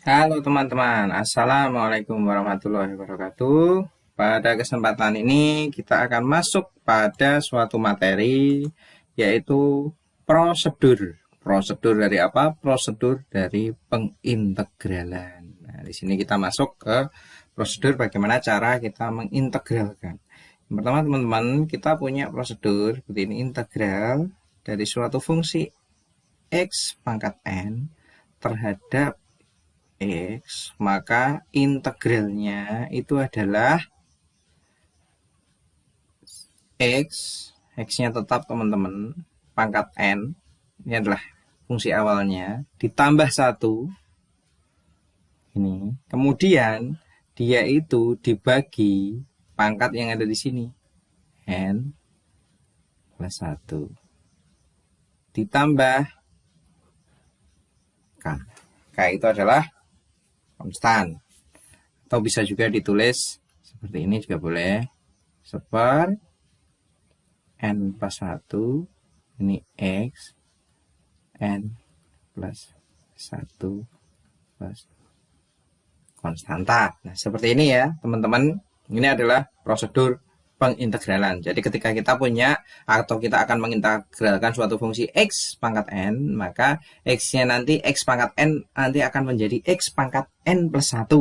Halo teman-teman, Assalamualaikum warahmatullahi wabarakatuh. Pada kesempatan ini kita akan masuk pada suatu materi, yaitu prosedur. Prosedur dari apa? Prosedur dari pengintegralan. Nah, di sini kita masuk ke prosedur bagaimana cara kita mengintegralkan. Yang pertama teman-teman, kita punya prosedur seperti ini, integral dari suatu fungsi x pangkat n terhadap X, maka integralnya itu adalah X. X-nya tetap teman-teman, pangkat N, ini adalah fungsi awalnya, ditambah satu ini. Kemudian dia itu dibagi pangkat yang ada di sini, N plus 1, ditambah K. K itu adalah konstan. Atau bisa juga ditulis seperti ini juga boleh. Seper N plus 1, ini X, N plus 1 plus konstanta. Nah, seperti ini ya, teman-teman. Ini adalah prosedur pengintegralan. Jadi ketika kita punya atau kita akan mengintegralkan suatu fungsi X pangkat N, maka X-nya nanti X pangkat N nanti akan menjadi X pangkat N plus 1.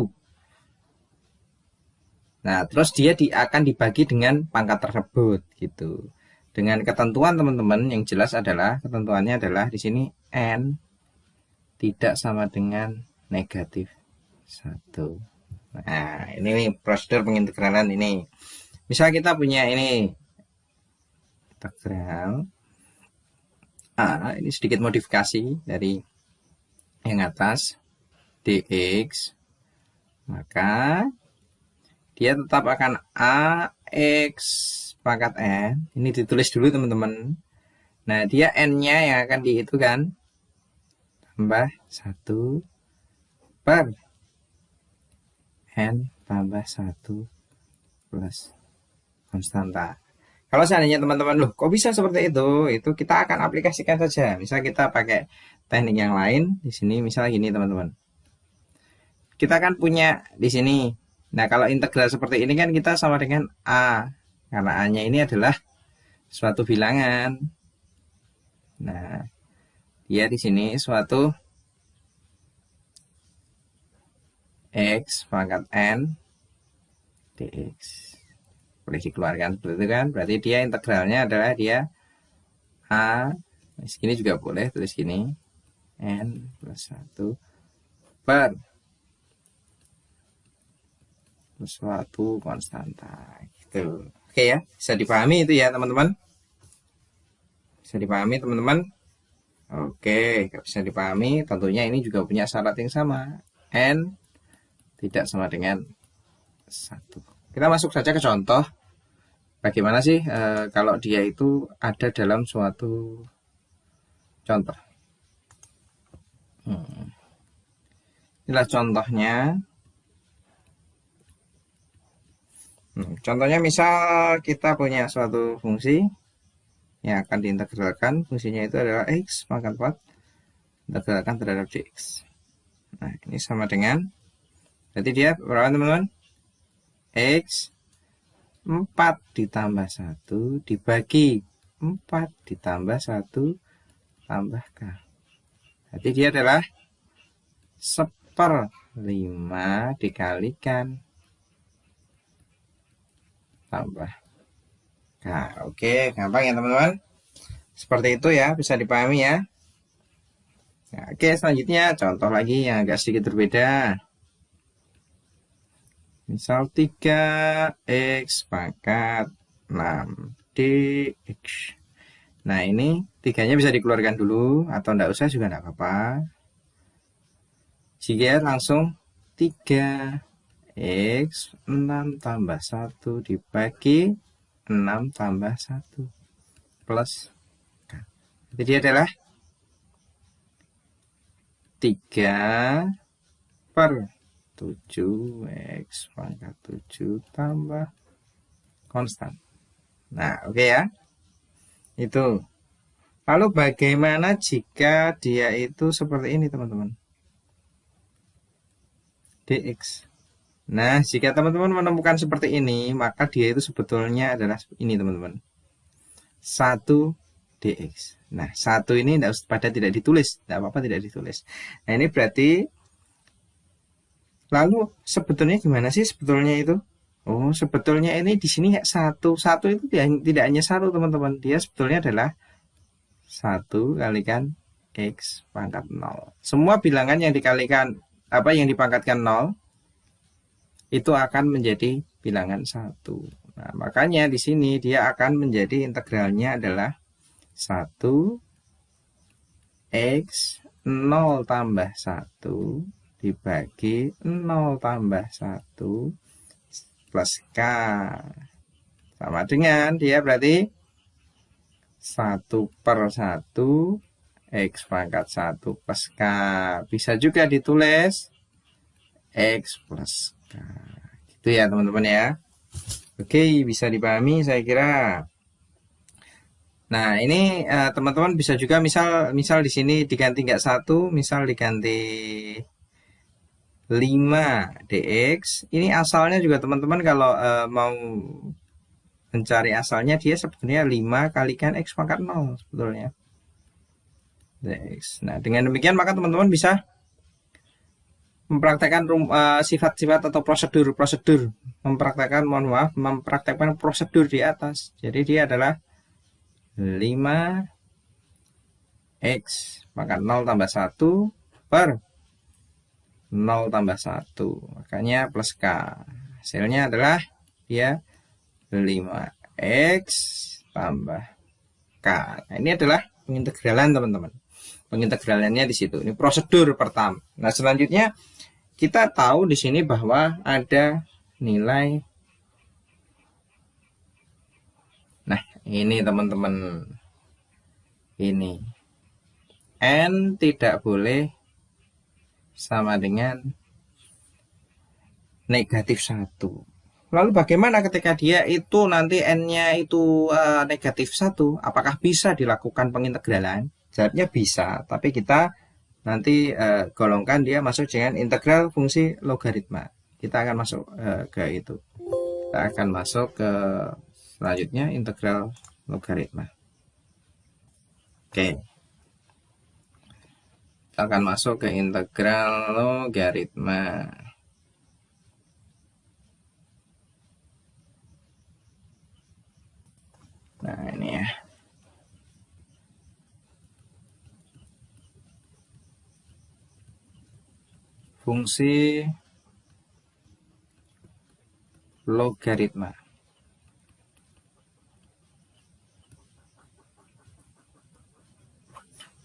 Nah, terus dia akan dibagi dengan pangkat tersebut gitu. Dengan ketentuan teman-teman yang jelas adalah ketentuannya adalah di sini N tidak sama dengan negatif 1. Nah, ini prosedur pengintegralan ini. Misal kita punya ini integral A, ini sedikit modifikasi dari yang atas dx, maka dia tetap akan AX pangkat N. Ini ditulis dulu teman-teman. Nah, dia N-nya yang akan dihitungkan tambah 1 per N tambah 1 plus konstanta. Kalau seandainya teman-teman, loh kok bisa seperti itu kita akan aplikasikan saja. Misal kita pakai teknik yang lain, di sini misal gini teman-teman. Kita kan punya di sini. Nah, kalau integral seperti ini kan kita sama dengan A. Karena A-nya ini adalah suatu bilangan. Nah, dia di sini suatu X pangkat N dx. Boleh dikeluarkan seperti itu kan. Berarti dia integralnya adalah dia A. Segini juga boleh tulis gini. N plus 1 per suatu konstanta gitu. Oke ya, bisa dipahami itu ya teman-teman. Bisa dipahami teman-teman. Oke, bisa dipahami. Tentunya ini juga punya syarat yang sama. N tidak sama dengan 1. Kita masuk saja ke contoh. Bagaimana sih kalau dia itu ada dalam suatu contoh. Inilah contohnya. Contohnya misal kita punya suatu fungsi yang akan diintegralkan. Fungsinya itu adalah X pangkat 4 integralkan terhadap dx. Nah, ini sama dengan, berarti dia berapa teman-teman? X 4 ditambah 1 dibagi 4 ditambah 1 tambah K. Berarti dia adalah 1/5 dikalikan tambah K. Oke, gampang ya teman-teman. Seperti itu ya, bisa dipahami ya. Nah, oke, selanjutnya contoh lagi yang agak sedikit berbeda. Misal 3x pangkat 6 dx. Nah, ini 3-nya bisa dikeluarkan dulu atau enggak usah juga enggak apa-apa. Jika langsung 3x 6 tambah 1 dibagi 6 tambah 1 plus K. Jadi dia adalah 3 per 7x pangkat 7 tambah konstan. Nah, oke ya. Itu. Lalu bagaimana jika dia itu seperti ini, teman-teman? dx. Nah, jika teman-teman menemukan seperti ini, maka dia itu sebetulnya adalah ini teman-teman, 1 dx. Nah, 1 ini tidak ditulis, tidak apa-apa tidak ditulis. Nah, ini berarti, lalu sebetulnya gimana sih sebetulnya itu? Oh, sebetulnya ini di sini 1 itu tidak hanya 1 teman-teman, dia sebetulnya adalah 1 kalikan x pangkat 0. Semua bilangan yang dikalikan yang dipangkatkan 0 itu akan menjadi bilangan 1. Nah, makanya di sini dia akan menjadi integralnya adalah 1 x 0 tambah 1 dibagi 0 tambah 1 plus k. Sama dengan dia berarti 1/1 x pangkat 1 plus k. Bisa juga ditulis x plus k. Gitu ya teman-teman ya. Oke, bisa dipahami saya kira. Nah, ini teman-teman bisa juga misal di sini diganti nggak 1, misal diganti 5 dx. Ini asalnya juga teman-teman kalau mau mencari asalnya, dia sebetulnya 5 kalikan x pangkat 0 sebetulnya. Dx. Nah, dengan demikian maka teman-teman bisa mempraktekkan sifat-sifat atau prosedur mempraktekkan prosedur di atas. Jadi dia adalah 5 x pangkat 0 tambah 1 per 0 tambah 1, makanya plus k. Hasilnya adalah dia 5x tambah k. Nah, ini adalah pengintegralan teman-teman. Pengintegralannya di situ. Ini prosedur pertama. Nah, selanjutnya kita tahu di sini bahwa ada nilai. Nah, ini teman-teman. Ini n tidak boleh sama dengan negatif 1. Lalu bagaimana ketika dia itu nanti n-nya itu negatif 1? Apakah bisa dilakukan pengintegralan? Jawabnya bisa, tapi kita nanti golongkan dia masuk dengan integral fungsi logaritma. Kita akan masuk ke itu. Kita akan masuk ke selanjutnya integral logaritma. Oke. Kita akan masuk ke integral logaritma. Nah, ini ya. Fungsi logaritma.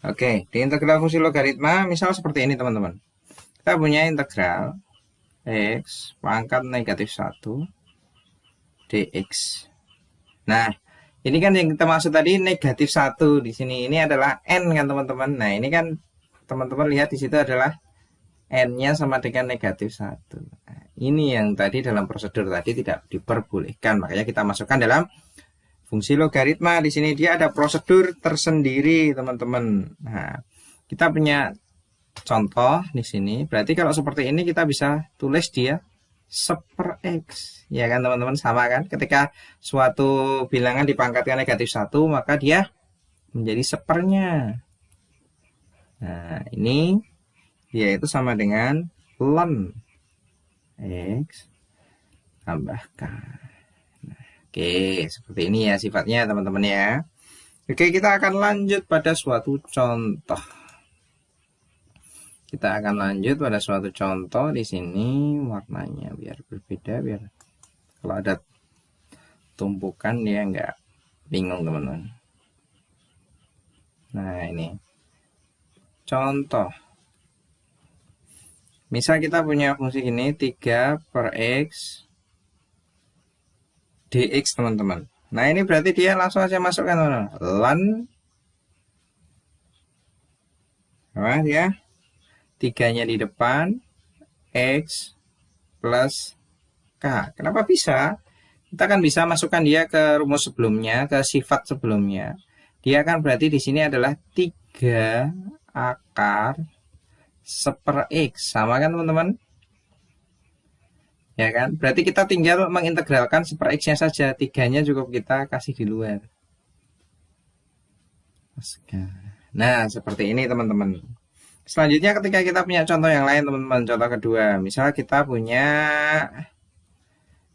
Oke, di integral fungsi logaritma misal seperti ini teman-teman. Kita punya integral x pangkat negatif 1 dx. Nah, ini kan yang kita maksud tadi negatif 1 di sini. Ini adalah n kan teman-teman. Nah, ini kan teman-teman lihat di situ adalah n-nya sama dengan negatif 1. Nah, ini yang tadi dalam prosedur tadi tidak diperbolehkan. Makanya kita masukkan dalam fungsi logaritma. Di sini dia ada prosedur tersendiri, teman-teman. Nah, kita punya contoh di sini. Berarti kalau seperti ini kita bisa tulis dia 1/x. Ya kan teman-teman, sama kan? Ketika suatu bilangan dipangkatkan negatif 1, maka dia menjadi 1/nya. Nah, ini dia itu sama dengan ln x tambah k. Nah, oke, seperti ini ya sifatnya teman-teman ya. Oke, kita akan lanjut pada suatu contoh. Kita akan lanjut pada suatu contoh. Di sini warnanya biar berbeda, biar kalau ada tumpukan dia nggak bingung teman-teman. Nah, ini contoh. Misal kita punya fungsi ini 3/x dx teman-teman. Nah, ini berarti dia langsung aja masukkan teman-teman. Ln apa ya? 3-nya di depan x plus k. Kenapa bisa? Kita kan bisa masukkan dia ke rumus sebelumnya, ke sifat sebelumnya. Dia kan berarti di sini adalah 3 akar 1/x. Sama kan teman-teman? Ya kan? Berarti kita tinggal mengintegralkan super X-nya saja. 3-nya cukup kita kasih di luar. Nah, seperti ini teman-teman. Selanjutnya ketika kita punya contoh yang lain teman-teman. Contoh kedua. Misal kita punya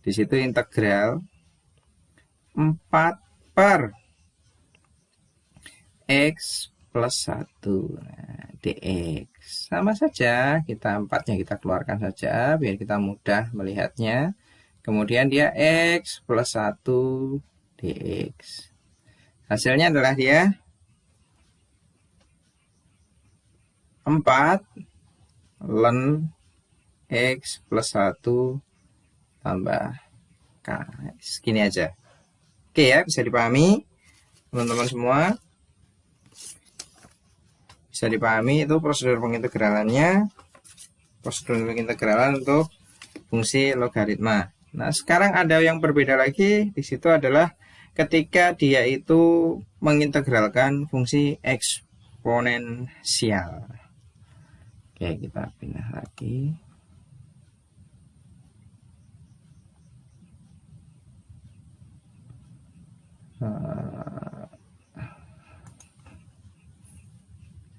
di situ integral 4 per X plus 1. Nah, dx. Sama saja, kita 4-nya kita keluarkan saja biar kita mudah melihatnya. Kemudian dia X plus 1 dx. Hasilnya adalah dia 4 ln X plus 1 tambah K. Segini aja. Oke ya, bisa dipahami teman-teman semua. Bisa dipahami itu prosedur pengintegralannya. Prosedur pengintegralan untuk fungsi logaritma. Nah, sekarang ada yang berbeda lagi. Di situ adalah ketika dia itu mengintegralkan fungsi eksponensial. Oke, kita pindah lagi.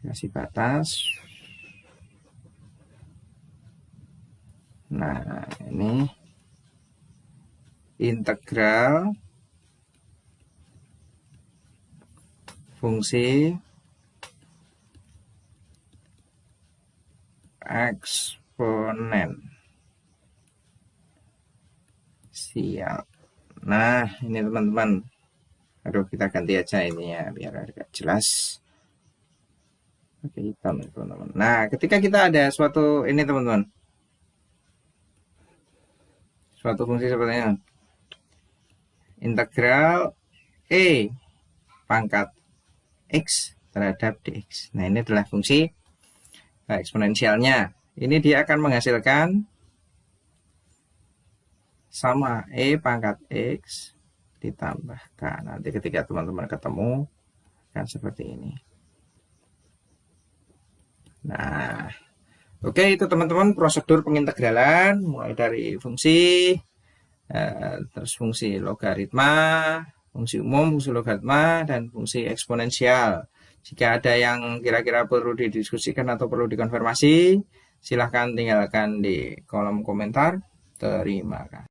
Kasih batas. Nah, ini integral fungsi eksponensial. Nah, ini teman-teman. Aduh, kita ganti aja ini ya biar agak jelas. Oke, hitam ya teman-teman. Nah, ketika kita ada suatu ini teman-teman, suatu fungsi seperti ini, integral E pangkat X terhadap dx. Nah, ini adalah fungsi eksponensialnya. Ini dia akan menghasilkan sama E pangkat X ditambahkan. Nanti ketika teman-teman ketemu akan seperti ini. Nah, oke itu teman-teman prosedur pengintegralan mulai dari fungsi, terus fungsi logaritma, fungsi umum, fungsi logaritma, dan fungsi eksponensial. Jika ada yang kira-kira perlu didiskusikan atau perlu dikonfirmasi, silahkan tinggalkan di kolom komentar. Terima kasih.